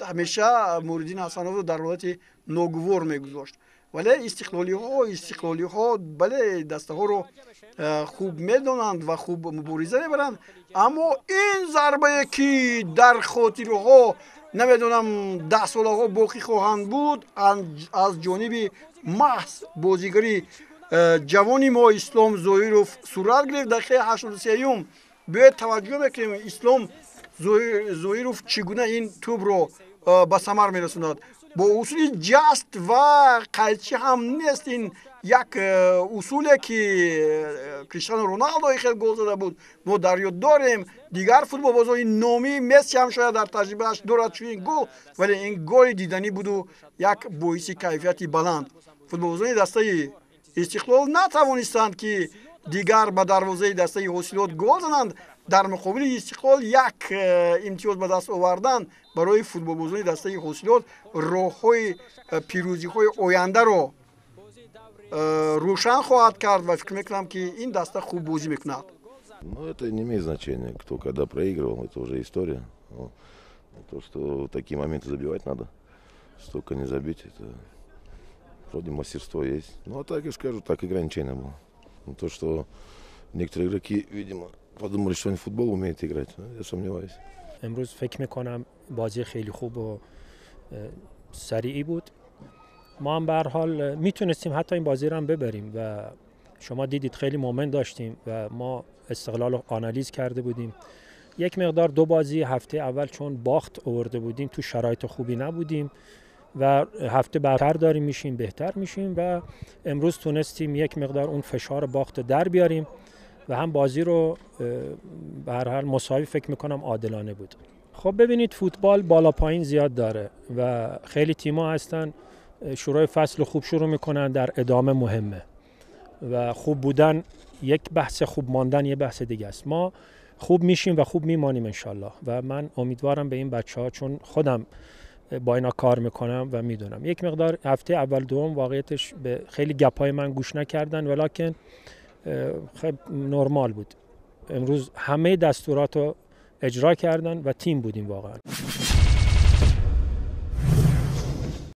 همیشه موردین حسنов رو در حالت ناگوار میگذاشت، ولی استقلالی ها بله دسته ها رو خوب میدونند و خوب مبارزه میبرند، اما این ضربه که در خاطرها نمیدونم 10 سال ها باقی خواهند بود از جانب محض بازیگری جوانی ما اسلام زویروف صورت گرفت. دقیقه 83 باید توجه میکنیم اسلام زویروف چگونه این توپ رو به ثمر میرسوند. با اصول جست و قیچی هم نیست، این یک اصولی که کریستیانو رونالدو خیلی گل زده بود ما در یاد داریم. دیگر فوتبال بازای نامی مسی هم شاید در تجربهش دارد چنین گل، ولی این گل دیدنی بود و یک باعث کیفیت بلند. فوتبال بازای دسته استقلال نتوانستند که دیگر به دروازه دسته حاصلات گل زنند. در مقابل استقلال یک امتیاز به دست آوردن برای فوتبال بازی دسته حاصلات راه‌های پیروزی‌های آینده رو روشن خواهد کرد و فکر می‌کنم که این دسته خوب بازی می‌کند. Ну, это не имеет значения, кто когда проигрывал, это уже история. То, что такие моменты забивать надо, столько не забить, это вроде мастерство есть. Ну, а так, я скажу, так игра ничейная была. То, что некоторые игроки, видимо, подумали, что они в футбол умеют играть, я сомневаюсь. امروز فکر میکنم بازی خیلی خوب و سریعی بود. ما هم به هر حال میتونستیم حتی این بازی رو هم ببریم و شما دیدید خیلی مومنت داشتیم و ما استقلال رو آنالیز کرده بودیم. یک مقدار دو بازی هفته اول چون باخت آورده بودیم تو شرایط خوبی نبودیم و هفته بعدتر داریم میشیم بهتر میشیم و امروز تونستیم یک مقدار اون فشار باخت در بیاریم و هم بازی رو به هر حال مساوی فکر میکنم عادلانه بود. خب ببینید فوتبال بالا پایین زیاد داره و خیلی تیم‌ها هستن شروع فصل خوب شروع میکنن، در ادامه مهمه و خوب بودن یک بحث، خوب ماندن یه بحث دیگه است. ما خوب میشیم و خوب میمانیم انشالله و من امیدوارم به این بچه‌ها، چون خودم با اینا کار میکنم و میدونم یک مقدار هفته اول دوم واقعیتش به خیلی گپای من گوش نکردن، ولیکن خیلی نرمال بود. امروز همه دستورات رو اجرا کردن و تیم بودیم واقعا.